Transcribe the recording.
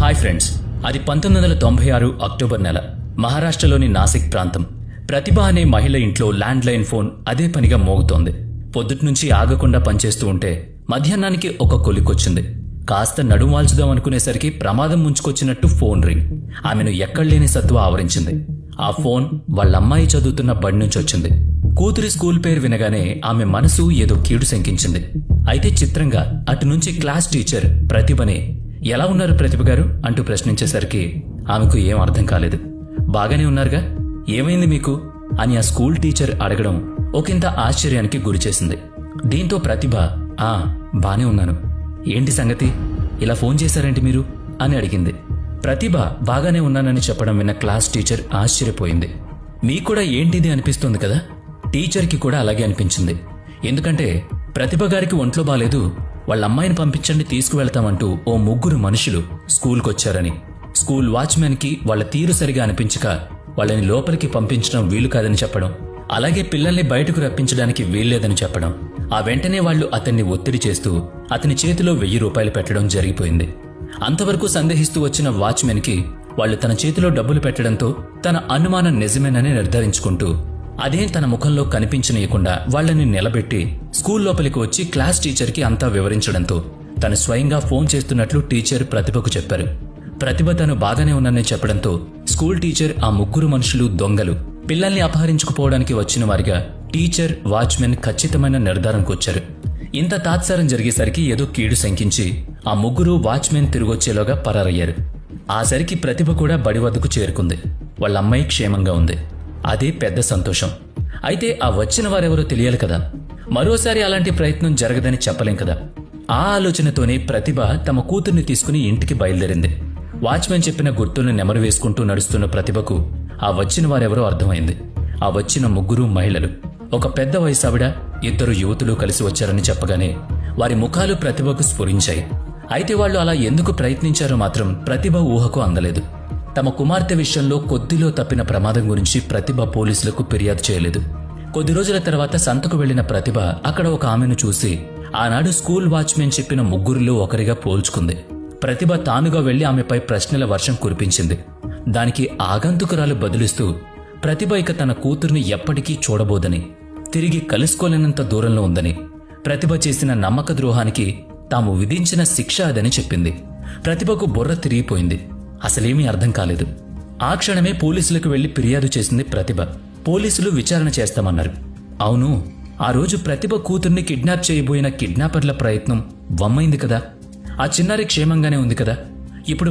Hi friends, అది 1996 October నెల. మహారాష్ట్రలోని నాసిక్ ప్రాంతం. ప్రతిభ అనే మహిళ ఇంట్లో ల్యాండ్ లైన్ ఫోన్ అదే పనిగా మోగుతోంది. పొద్దుట్నుంచి ఆగకుండా పనిచేస్తూ ఉంటే మధ్యాహ్నానికి ఒక కొలికొచ్చింది. కాస్త నడుమాల్చుదాం అనుకునేసరికి ప్రమాదం ముంచుకొచ్చినట్టు ఫోన్ రింగ్. ఆమెను ఎక్కడలేని సత్తువ ఆవరించింది. ఆ ఫోన్ వాళ్ళమ్మాయి చదువుతున్న బడి నుంచి వచ్చింది. కూతురి స్కూల్ పేరు వినగానే ఆమె మనసు ఏదో కీడు శంకించింది. అయితే చిత్రంగా అటు నుంచి క్లాస్ టీచర్ ప్రతిభనే ఎలా ఉన్నారు ప్రతిభ గారు అంటూ ప్రశ్నించేసరికి ఆమెకు ఏం అర్థం కాలేదు. బాగానే ఉన్నారుగా, ఏమైంది మీకు అని ఆ స్కూల్ టీచర్ అడగడం ఒకంత ఆశ్చర్యానికి గురిచేసింది. దీంతో ప్రతిభ బానే ఉన్నాను, ఏంటి సంగతి, ఇలా ఫోన్ చేశారేంటి మీరు అని అడిగింది. ప్రతిభ బాగానే ఉన్నానని చెప్పడం విన్న క్లాస్ టీచర్ ఆశ్చర్యపోయింది. మీకూడా ఏంటిది అనిపిస్తుంది కదా. టీచర్కి కూడా అలాగే అనిపించింది. ఎందుకంటే ప్రతిభ గారికి ఒంట్లో బాలేదు, వాళ్ళ అమ్మాయిని పంపించండి తీసుకువెళ్తామంటూ ఓ 3 మనుషులు స్కూల్కొచ్చారని, స్కూల్ వాచ్మెన్ కి వాళ్ల తీరు సరిగా అనిపించక వాళ్ళని లోపలికి పంపించడం వీలు కాదని చెప్పడం, అలాగే పిల్లల్ని బయటకు రప్పించడానికి వీల్లేదని చెప్పడం. ఆ వెంటనే వాళ్లు అతన్ని ఒత్తిడి చేస్తూ అతని చేతిలో 1000 రూపాయలు పెట్టడం జరిగిపోయింది. అంతవరకు సందేహిస్తూ వచ్చిన వాచ్మెన్ కి వాళ్లు తన చేతిలో డబ్బులు పెట్టడంతో తన అనుమానం నిజమేనని నిర్ధారించుకుంటూ అదేం తన ముఖంలో కనిపించనీయకుండా వాళ్లని నిలబెట్టి స్కూల్ లోపలికి వచ్చి క్లాస్ టీచర్కి అంతా వివరించడంతో తను స్వయంగా ఫోన్ చేస్తున్నట్లు టీచర్ ప్రతిభకు చెప్పారు. ప్రతిభ తను బాగానే ఉన్నానని చెప్పడంతో స్కూల్ టీచర్ ఆ 3 మనుషులు దొంగలు పిల్లల్ని అపహరించుకుపోవడానికి వచ్చిన వారిగా టీచర్, వాచ్మెన్ ఖచ్చితమైన నిర్ధారణకొచ్చారు. ఇంత తాత్సారం జరిగేసరికి ఏదో కీడు శంకించి ఆ 3 వాచ్మెన్ తిరిగొచ్చేలోగా పరారయ్యారు. ఆ సరికి ప్రతిభ కూడా బడి వద్దకు చేరుకుంది. వాళ్ళ అమ్మాయి క్షేమంగా ఉంది. అదే పెద్ద సంతోషం. అయితే ఆ వచ్చిన వారెవరో తెలియాలి కదా, మరోసారి అలాంటి ప్రయత్నం జరగదని చెప్పలేం కదా. ఆ ఆలోచనతోనే ప్రతిభ తమ కూతుర్ని తీసుకుని ఇంటికి బయలుదేరింది. వాచ్మెన్ చెప్పిన గుర్తుల్ని నెమరు వేసుకుంటూ నడుస్తున్న ప్రతిభకు ఆ వచ్చిన వారెవరో అర్థమైంది. ఆ వచ్చిన 3 మహిళలు, ఒక పెద్ద వయసావిడ, 2 యువతులు కలిసి వచ్చారని చెప్పగానే వారి ముఖాలు ప్రతిభకు స్ఫురించాయి. అయితే వాళ్లు అలా ఎందుకు ప్రయత్నించారో మాత్రం ప్రతిభ ఊహకు అందలేదు. తమ కుమార్తె విషయంలో కొద్దిలో తప్పిన ప్రమాదం గురించి ప్రతిభ పోలీసులకు ఫిర్యాదు చేయలేదు. కొద్ది రోజుల తర్వాత సంతకు వెళ్లిన ప్రతిభ అక్కడ ఒక ఆమెను చూసి ఆనాడు స్కూల్ వాచ్మెన్ చెప్పిన 3లో ఒకరిగా పోల్చుకుంది. ప్రతిభ తానుగా వెళ్లి ఆమెపై ప్రశ్నల వర్షం కురిపించింది. దానికి ఆగంతుకురాలు బదులిస్తూ ప్రతిభ ఇక తన కూతుర్ని ఎప్పటికీ చూడబోదని, తిరిగి కలుసుకోలేనంత దూరంలో ఉందని, ప్రతిభ చేసిన నమ్మక ద్రోహానికి తాము విధించిన శిక్ష అదని చెప్పింది. ప్రతిభకు బుర్ర తిరిగిపోయింది. అసలేమీ అర్థం కాలేదు. ఆ క్షణమే పోలీసులకు వెళ్లి ఫిర్యాదు చేసింది ప్రతిభ. పోలీసులు విచారణ చేస్తామన్నారు. అవును, ఆ రోజు ప్రతిభ కూతుర్ని కిడ్నాప్ చేయబోయిన కిడ్నాపర్ల ప్రయత్నం వమ్మైంది కదా. ఆ చిన్నారి క్షేమంగానే ఉంది కదా. ఇప్పుడు